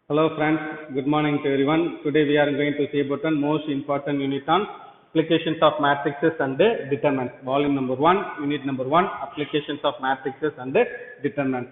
Hello friends, good morning to everyone. Today we are going to see about the most important unit on applications of matrices and determinants. Volume number 1, unit number 1, applications of matrices and determinants.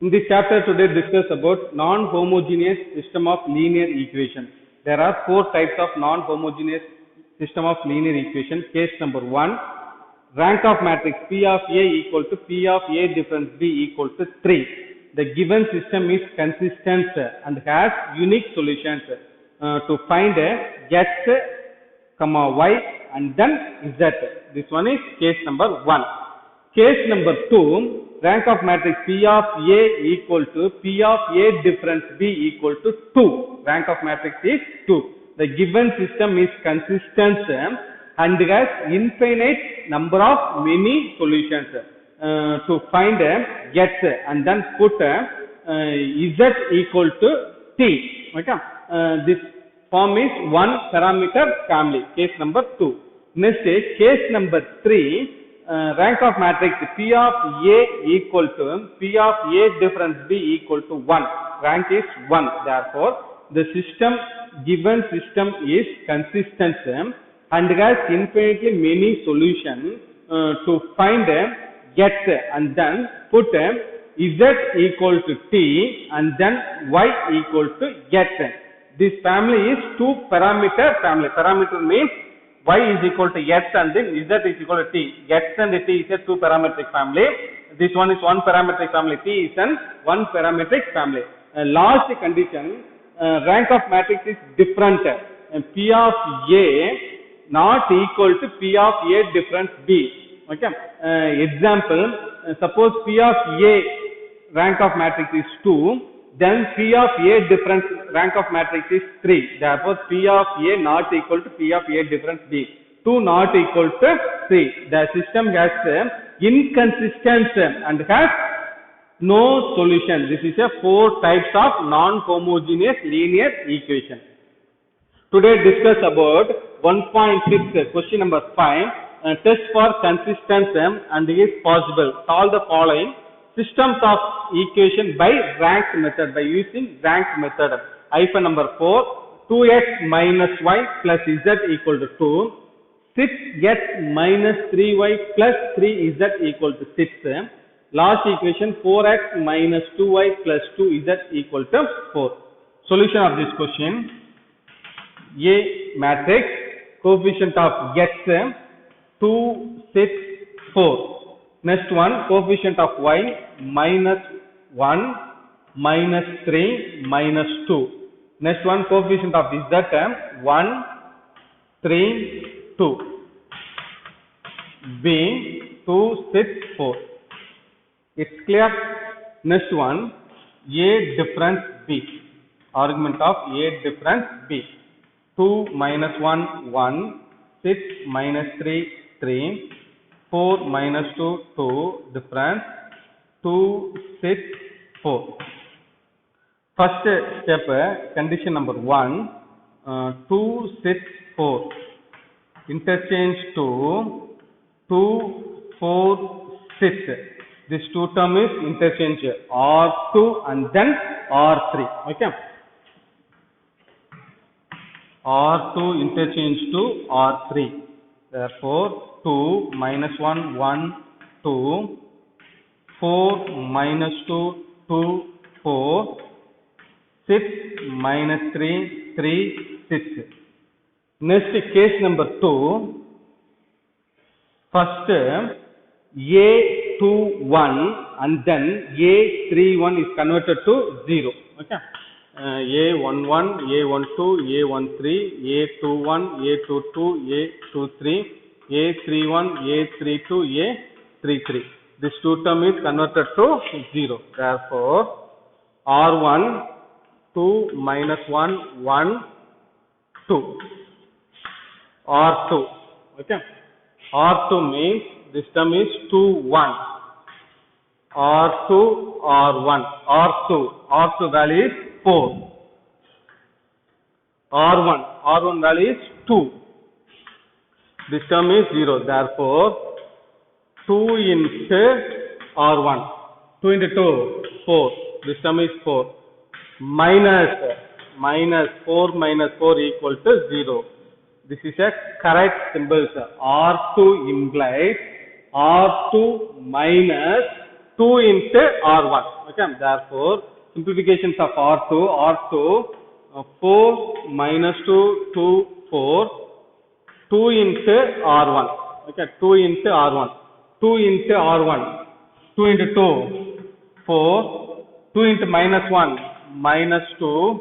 In this chapter today discuss about non-homogeneous system of linear equation. There are 4 types of non-homogeneous system of linear equation. Case number 1, rank of matrix P of A equal to P of A difference B equal to 3. The given system is consistent and has unique solutions. To find x, y and then z. This one is case number 1. Case number 2, rank of matrix P of A equal to P of A difference B equal to 2. Rank of matrix is 2. The given system is consistent and has infinite number of many solutions. To find x and then put z equal to t. Okay. This form is one parameter family. Case number 2. Next is case number 3. Rank of matrix P of A equal to P of A difference B equal to 1. Rank is 1. Therefore, the given system is consistent and has infinitely many solutions. To find x and then put z equal to t and then y equal to x. This family is 2 parameter family. Parameter means y is equal to x and then z is equal to t. X and t is a 2 parametric family. This one is 1 parametric family. T is an 1 parametric family. Last condition, rank of matrix is different. P of A not equal to P of A difference B. Okay. Example, suppose P of A rank of matrix is 2, then P of A difference rank of matrix is 3. Therefore, P of A not equal to P of A difference B. 2 not equal to 3. The system has inconsistent and has no solution. This is a 4 types of non-homogeneous linear equation. Today discuss about 1.6 question number 5. Test for consistency and is possible. Solve the following systems of equation by rank method, by using rank method. Hyphen number 4, 2x minus y plus z equal to 2, 6x minus 3y plus 3z equal to 6. Last equation 4x minus 2y plus 2z equal to 4. Solution of this question: A matrix, coefficient of x 2, 6, 4. Next one, coefficient of y minus 1, minus 3, minus 2. Next one, coefficient of z 1, 3, 2. B 2, 6, 4. It's clear. Next one, A difference B. Argument of A difference B. 2 minus 1, 1. 6 minus 3, 3, 4 minus 2, 2, difference 2, 6, 4. First step, condition number 1, 2, 6, 4. Interchange to 2, 4, 6. This 2 term is interchange R2 and then R3. Okay. R2 interchange to R3. Therefore, 2 minus 1, 1, 2, 4 minus 2, 2, 4, 6 minus 3, 3, 6. Next case number 2. First, A21 and then A31 is converted to 0. Okay. A11, A12, A13, A21, A22, A23, A31, A32, A33. This 2 term is converted to 0. Therefore, R1, 2 minus 1, 1, 2. R2. Okay. R2 means this term is 2, 1. R2, R1. R2 value is 4. R1 value is 2. This term is 0. Therefore, 2 into R1. 2 into 2, 4. This term is 4. minus 4 minus 4 equal to 0. This is a correct symbol, sir. R2 implies R2 minus 2 into R1. Okay, therefore, simplifications of R2, 4 minus 2, 2, 4, 2 into R1. Okay, 2 into R1. 2 into R1. 2 into 2, 4. 2 into minus 1, minus 2.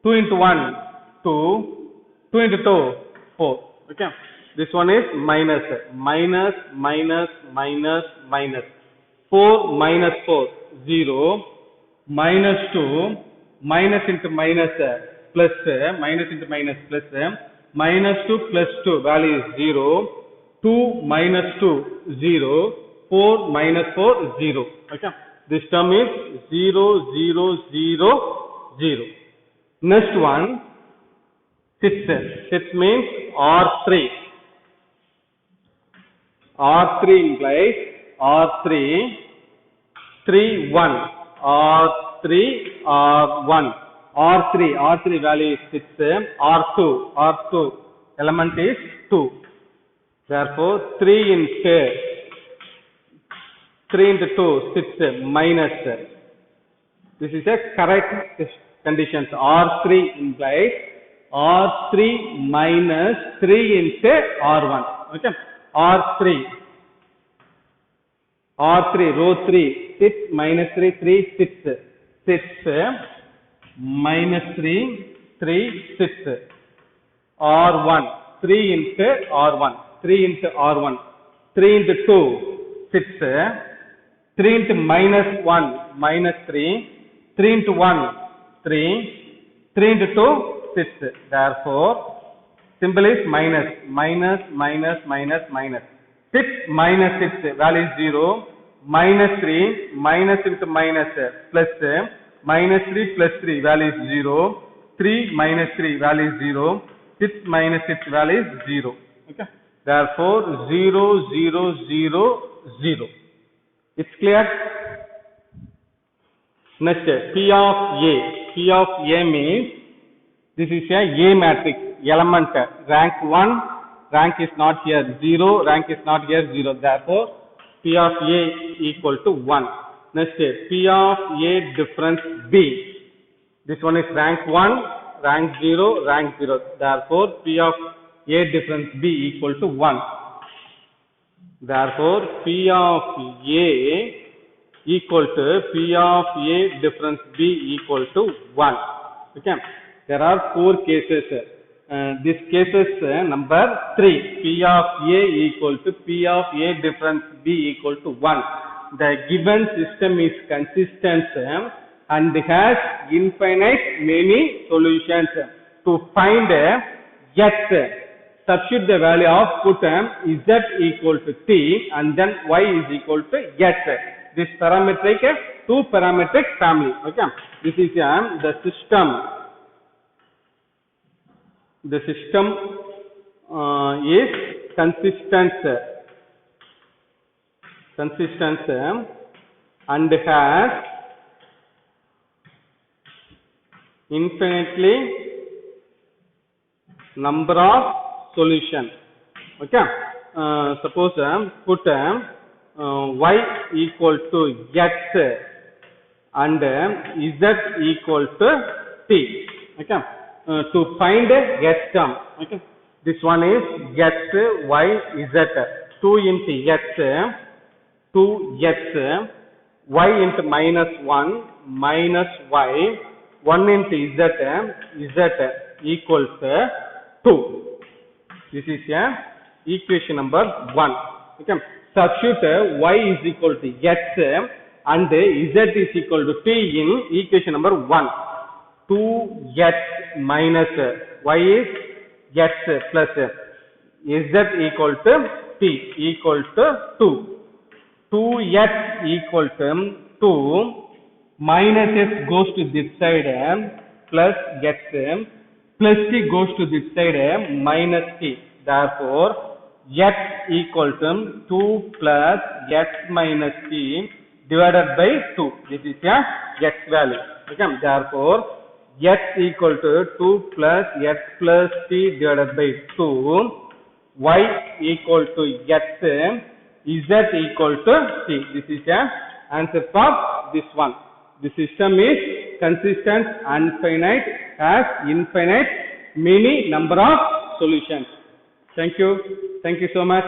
2 into 1, 2. 2 into 2, 4. Okay. This one is minus. Minus, minus, minus, minus. 4 minus 4, 0. Minus 2. Minus into minus, plus. Minus into minus, plus. Minus 2 plus 2, value is 0. 2 minus 2, 0. 4 minus 4, 0. Okay. This term is 0, 0, 0, 0. Next one, 6. 6 means R3. R3 implies R3, 3, 1. R3, R1. R3 value is 6. R2 element is 2. Therefore, 3 into 2, 6 minus. This is a correct condition. R3 implies R3 minus 3 into R1. Okay. R3, row 3, 6 minus 3, 3, 6. 6 minus 3, 3, 6. R1, 3 into R1. 3 into R1. 3 into 2, 6. 3 into minus 1, minus 3. 3 into 1, 3. 3 into 2, 6. Therefore, symbol is minus. Minus, minus, minus, minus. 6 minus 6, value is 0. Minus 3, minus into minus, plus. Minus 3 plus 3, value is 0. 3 minus 3, value is 0. 6 minus 6, value is 0. Okay. Therefore, 0, 0, 0, 0. It's clear? Next, P of A. P of A means this is a matrix, element, rank 1, rank is not here 0, rank is not here 0. Therefore, P of A equal to 1. Next, P of A difference B. This one is rank 1, rank 0, rank 0. Therefore, P of A difference B equal to 1. Therefore, P of A equal to P of A difference B equal to 1. Okay. There are 4 cases. This case is number 3. P of A equal to P of A difference B equal to 1. The given system is consistent and has infinite many solutions. To find X, substitute the value of put Z equal to T and then Y is equal to X. This parametric, 2 parametric family. Okay. This is the system. The system is consistent and has infinitely number of solutions. Okay. Suppose put Y equal to X and Z equal to T. Okay. To find X term. Okay. This one is X, Y, Z. 2 into X, 2X, Y into minus 1, minus Y, 1 into Z equals 2. This is equation number 1. Okay. Substitute Y is equal to X and Z is equal to T in equation number 1. 2X minus Y is X plus Z equal to T equal to 2. 2X equal to 2 minus S goes to this side plus X plus T goes to this side minus T. Therefore, X equal to 2 plus X minus T divided by 2. This is X value. Okay, therefore x equal to 2 plus x plus t divided by 2, y equal to x, z equal to t. This is the answer for this one. The system is consistent, infinite, has infinite many number of solutions. Thank you so much.